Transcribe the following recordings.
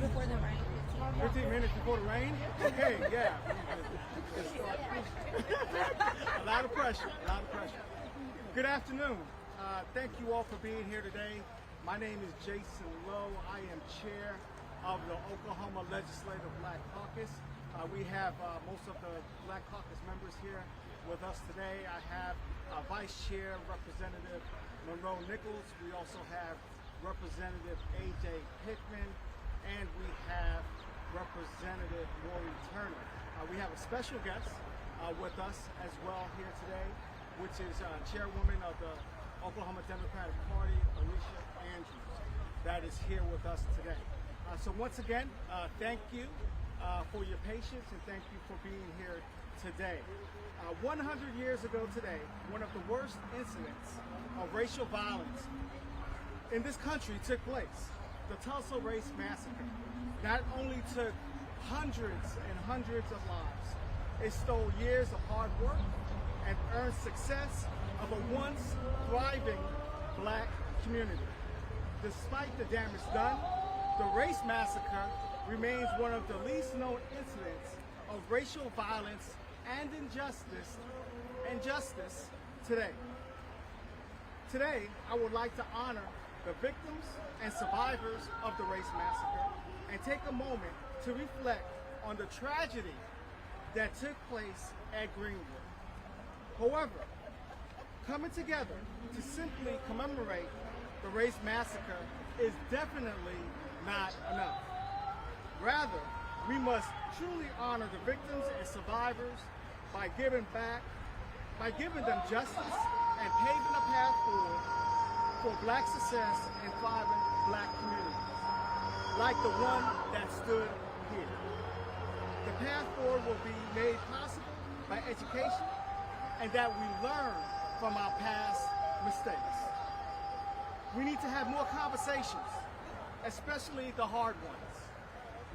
Before the rain. 15 minutes before the rain? Okay, yeah. A lot of pressure, a lot of pressure. Good afternoon. Thank you all for being here today. My name is Jason Lowe. I am chair of the Oklahoma Legislative Black Caucus. We have most of the Black Caucus members here with us today. I have Vice Chair Representative Monroe Nichols. We also have Representative A.J. Pittman, and we have Representative Maureen Turner. We have a special guest with us as well here today, which is Chairwoman of the Oklahoma Democratic Party, Alicia Andrews, that is here with us today. So once again, thank you for your patience and thank you for being here today. 100 years ago today, one of the worst incidents of racial violence in this country took place. The Tulsa Race Massacre not only took hundreds and hundreds of lives, it stole years of hard work and earned success of a once thriving black community. Despite the damage done, the race massacre remains one of the least known incidents of racial violence and injustice today. Today, I would like to honor the victims and survivors of the race massacre and take a moment to reflect on the tragedy that took place at Greenwood. However, coming together to simply commemorate the race massacre is definitely not enough. Rather, we must truly honor the victims and survivors by giving them justice and paving a path forward for black success and thriving black communities, like the one that stood here. The path forward will be made possible by education and that we learn from our past mistakes. We need to have more conversations, especially the hard ones.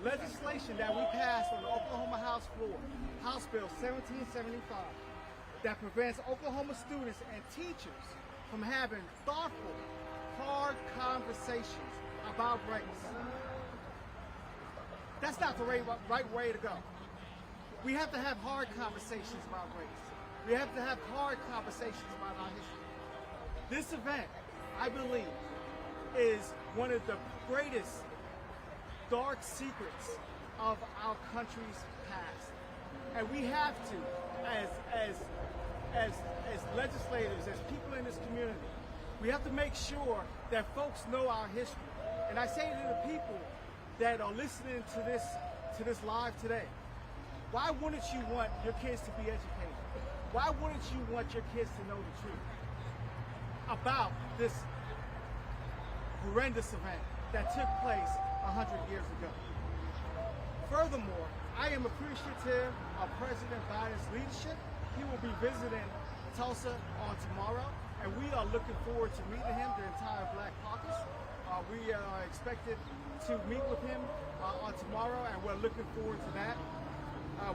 Legislation that we passed on the Oklahoma House floor, House Bill 1775, that prevents Oklahoma students and teachers from having thoughtful, hard conversations about race. That's not the right way to go. We have to have hard conversations about race. We have to have hard conversations about our history. This event, I believe, is one of the greatest dark secrets of our country's past. And we have to, as legislators, as people in this community, we have to make sure that folks know our history. And I say to the people that are listening to this live today, why wouldn't you want your kids to be educated? Why wouldn't you want your kids to know the truth about this horrendous event that took place 100 years ago? Furthermore, I am appreciative of President Biden's leadership. He will be visiting Tulsa on tomorrow, and we are looking forward to meeting him, the entire Black Caucus. We are expected to meet with him on tomorrow, and we're looking forward to that.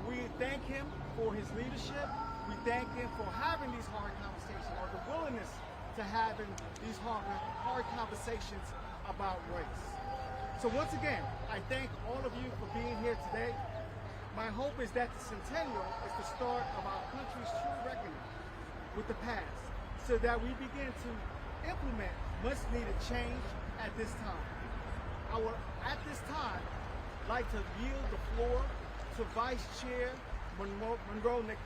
We thank him for his leadership. We thank him for having these hard conversations, or the willingness to having these hard conversations about race. So once again, I thank all of you for being here today. My hope is that the centennial is the start of our country's true reckoning with the past, so that we begin to implement much needed change at this time. I would, at this time, like to yield the floor to Vice Chair Monroe Nichols.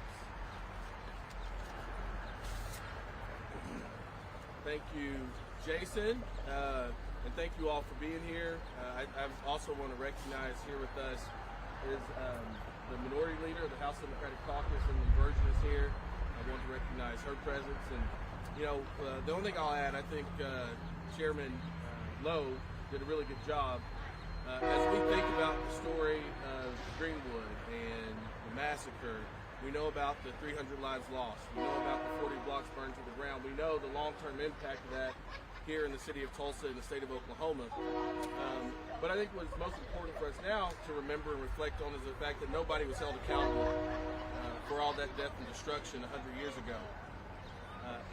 Thank you, Jason, and thank you all for being here. I also want to recognize here with us is the minority leader of the House Democratic Caucus, and Virgin is here. I want to recognize her presence. And, you know, the only thing I'll add, I think Chairman Lowe did a really good job. As we think about the story of Greenwood and the massacre, we know about the 300 lives lost. We know about the 40 blocks burned to the ground. We know the long-term impact of that here in the city of Tulsa and the state of Oklahoma. But I think what's most important for us now to remember and reflect on is the fact that nobody was held accountable for all that death and destruction 100 years ago.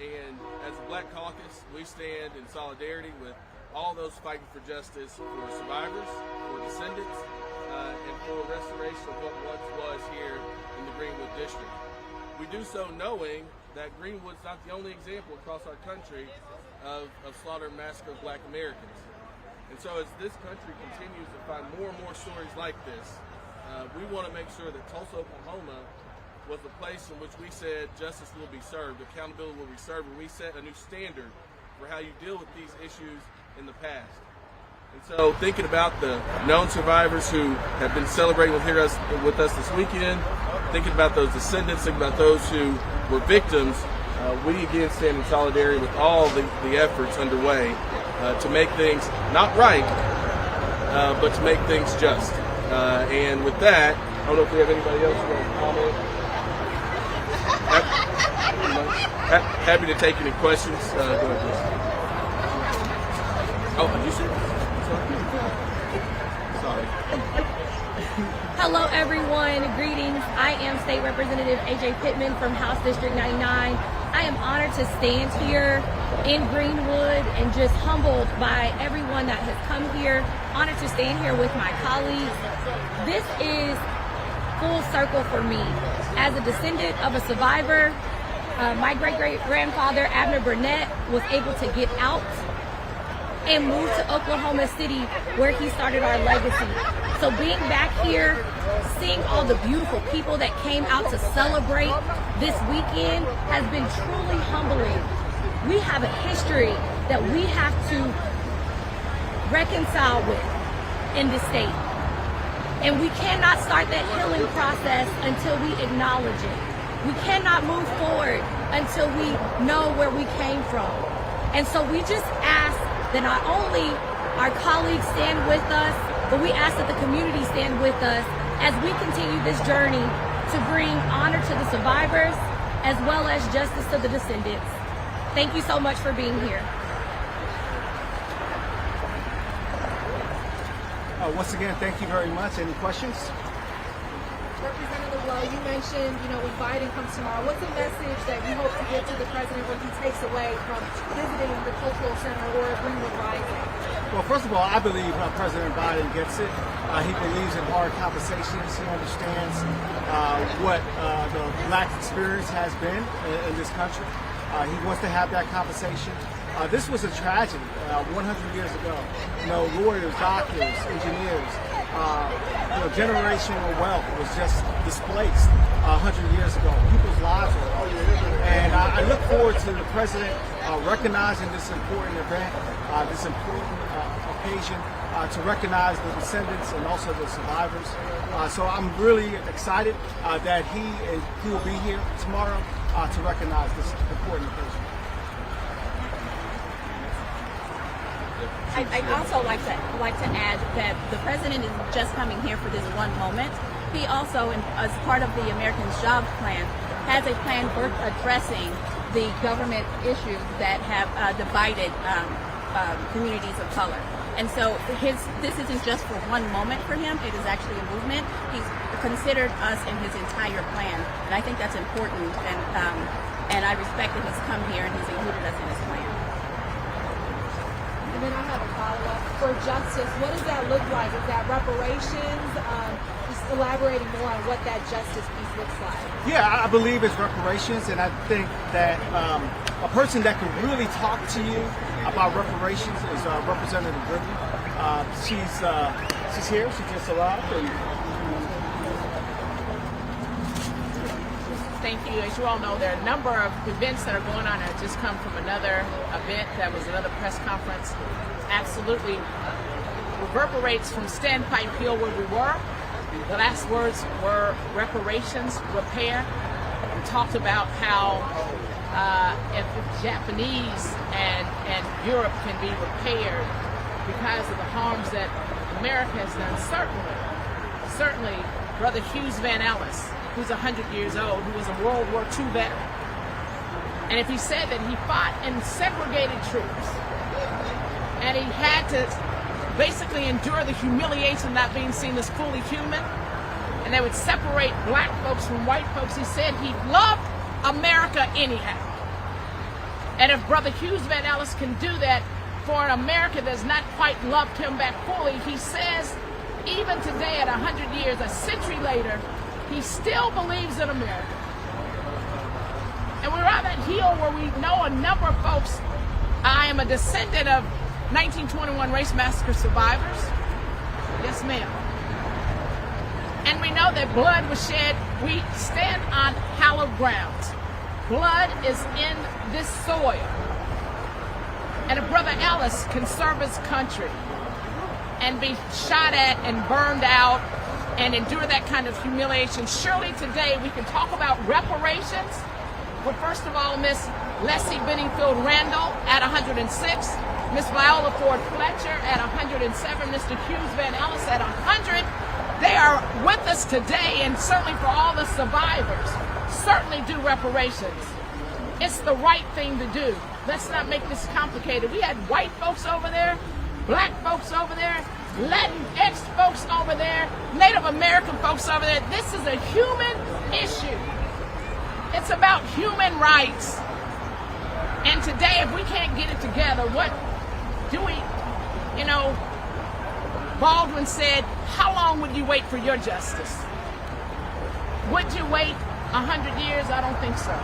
And as a Black Caucus, we stand in solidarity with all those fighting for justice, for survivors, for descendants and for restoration of what once was here in the Greenwood district. We do so knowing that Greenwood's not the only example across our country of slaughter and massacre of black Americans. And so as this country continues to find more and more stories like this, we want to make sure that Tulsa, Oklahoma was the place in which we said justice will be served, accountability will be served, and we set a new standard for how you deal with these issues in the past. And so thinking about the known survivors who have been celebrating with us this weekend, thinking about those descendants, thinking about those who were victims, we again stand in solidarity with all the efforts underway to make things not right, but to make things just. And with that, I don't know if we have anybody else who wants to comment. Happy to take any questions. Go ahead, please. Oh, you see? Sorry. Hello everyone, greetings. I am State Representative AJ Pittman from House District 99. I am honored to stand here in Greenwood and just humbled by everyone that has come here. Honored to stand here with my colleagues. This is full circle for me. As a descendant of a survivor, my great-great-grandfather, Abner Burnett, was able to get out and move to Oklahoma City, where he started our legacy. So being back here, seeing all the beautiful people that came out to celebrate this weekend has been truly humbling. We have a history that we have to reconcile with in this state. And we cannot start that healing process until we acknowledge it. We cannot move forward until we know where we came from. And so we just ask that not only our colleagues stand with us, but we ask that the community stand with us as we continue this journey to bring honor to the survivors as well as justice to the descendants. Thank you so much for being here. Once again, thank you very much. Any questions? Representative Lowe, you mentioned, when Biden comes tomorrow, what's the message that you hope to give to the president when he takes away from visiting the Cultural Center or Greenwood Rising? Well, first of all, I believe President Biden gets it. He believes in hard conversations. He understands what the black experience has been in this country. He wants to have that conversation. This was a tragedy 100 years ago. Lawyers, doctors, engineers, generational wealth was just displaced 100 years ago. People's lives were lost. And I look forward to the president recognizing this important event, this important occasion to recognize the descendants and also the survivors. So I'm really excited that he will be here tomorrow to recognize this important occasion. I'd also like to add that the president isn't just coming here for this one moment. He also, as part of the Americans Jobs Plan, has a plan for addressing the government issues that have divided communities of color. And so this isn't just for one moment for him, it is actually a movement. He's considered us in his entire plan, and I think that's important, and I respect that he's come here and he's included us in his plan. And then I have a follow-up. For justice, what does that look like? Is that reparations? Just elaborating more on what that justice piece looks like. Yeah, I believe it's reparations, and I think that a person that can really talk to you about reparations is Representative Greenwood. She's here. She just arrived. Thank you. As you all know, there are a number of events that are going on. I just come from another event that was another press conference. Absolutely reverberates from Standpipe Hill where we were. The last words were reparations, repair. We talked about how if Japanese and Europe can be repaired because of the harms that America has done, certainly Brother Hughes Van Ellis, who's 100 years old, who was a World War II veteran. And if he said that he fought in segregated troops, and he had to basically endure the humiliation of not being seen as fully human, and they would separate black folks from white folks, he said he loved America anyhow. And if Brother Hughes Van Ellis can do that for an America that's not quite loved him back fully, he says even today at 100 years, a century later, he still believes in America. And we're on that hill where we know a number of folks. I am a descendant of 1921 race massacre survivors. Yes, ma'am. And we know that blood was shed. We stand on hallowed grounds. Blood is in this soil. And if Brother Ellis can serve his country and be shot at and burned out and endure that kind of humiliation, surely today we can talk about reparations. Well, first of all, Miss Leslie Benningfield Randall at 106, Miss Viola Ford Fletcher at 107, Mr. Hughes Van Ellis at 100. They are with us today, and certainly for all the survivors, certainly do reparations. It's the right thing to do. Let's not make this complicated. We had white folks over there, black folks over there, Latinx folks over there, Native American folks over there. This is a human issue. It's about human rights. And today, if we can't get it together, what do we, Baldwin said, how long would you wait for your justice? Would you wait 100 years? I don't think so.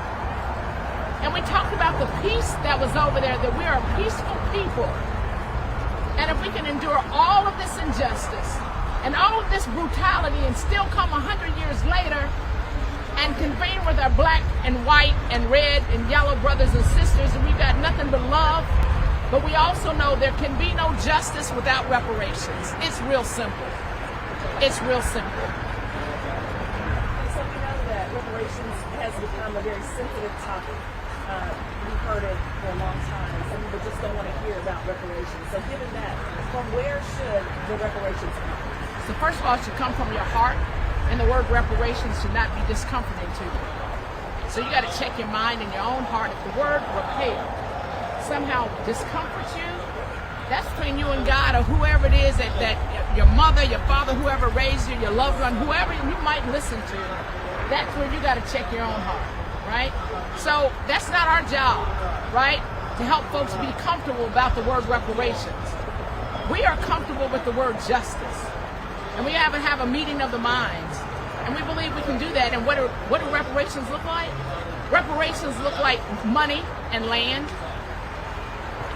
And we talked about the peace that was over there, that we are a peaceful people. And if we can endure all of this injustice and all of this brutality and still come 100 years later and convene with our black and white and red and yellow brothers and sisters, and we've got nothing but love, but we also know there can be no justice without reparations. It's real simple. It's real simple. So we know that reparations has become a very sensitive topic. We've heard it for a long time. Some people just don't want to hear about reparations. So given that, from where should the reparations come? So first of all, it should come from your heart. And the word reparations should not be discomforting to you. So you got to check your mind and your own heart. If the word repair somehow discomforts you, that's between you and God or whoever it is that your mother, your father, whoever raised you, your loved one, whoever you might listen to, that's where you got to check your own heart, right? So that's not our job, right? To help folks be comfortable about the word reparations. We are comfortable with the word justice. And we have a meeting of the minds. And we believe we can do that. And what do reparations look like? Reparations look like money and land.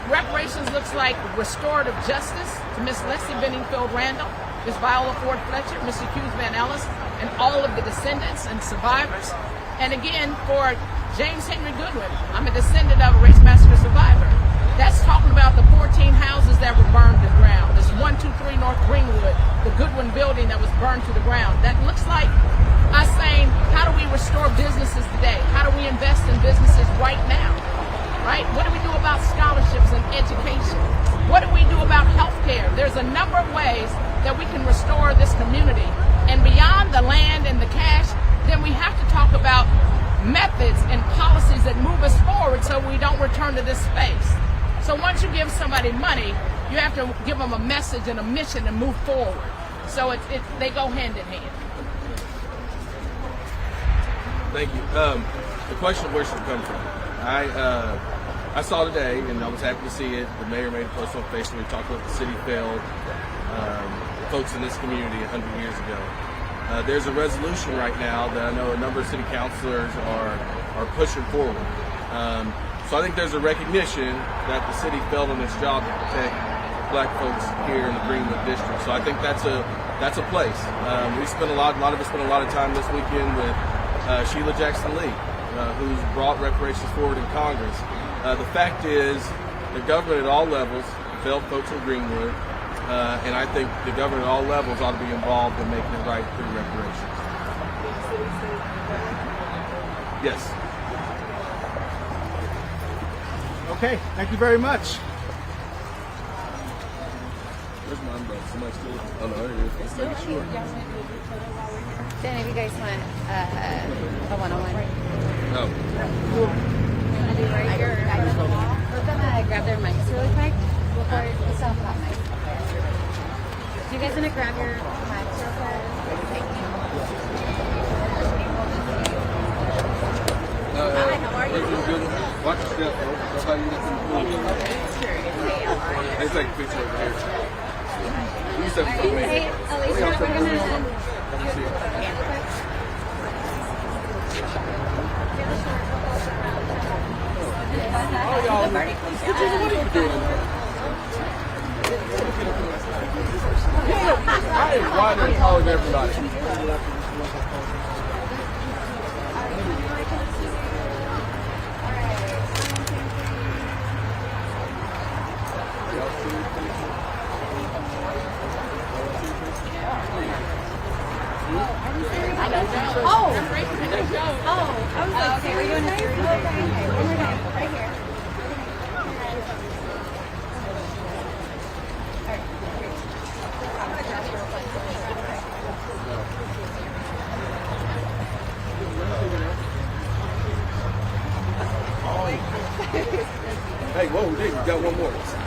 Reparations looks like restorative justice to Miss Leslie Benningfield Randall, Miss Viola Ford Fletcher, Mr. Hughes Van Ellis, and all of the descendants and survivors. And again, for James Henry Goodwin, I'm a descendant of a race massacre survivor. That's talking about the 14 houses that were burned to the ground. This 123 North Greenwood, the Goodwin building that was burned to the ground. That looks like us saying, how do we restore businesses today? How do we invest in businesses right now? Right? What do we do about scholarships and education? What do we do about healthcare? There's a number of ways that we can restore this community. And beyond the land and the cash, then we have to talk about methods and policies that move us forward so we don't return to this space. So once you give somebody money, you have to give them a message and a mission and move forward. So they go hand in hand. Thank you. The question of where should it come from? I saw today, and I was happy to see it. The mayor made a post on Facebook. We talked about the city failed folks in this community 100 years ago. There's a resolution right now that I know a number of city councilors are pushing forward. So I think there's a recognition that the city failed on its job to protect black folks here in the Greenwood district. So I think that's a place. We spent a lot of us spent a lot of time this weekend with Sheila Jackson Lee, who's brought reparations forward in Congress. The fact is, the government at all levels failed folks in Greenwood, and I think the government at all levels ought to be involved in making it right through reparations. Yes. Okay, thank you very much. Where's my umbrella? Somebody still? Oh no, there it is. Let's make it sure. Then if you guys want a one-on-one. No. You want to do right here? We're going to grab their mics really quick before the self-pop mic. Do you guys want to grab your mics real quick? Thank you. Hi, how are you? Watch your step, bro. That's how you get to the pool. Let's take a picture over here. You 27 for me. Hey, Alicia, we're gonna. Oh, y'all. What are you doing? I am wide and taller than everybody. I was like, okay, we're doing a series. Right here. Hey, whoa, Dick, you got one more.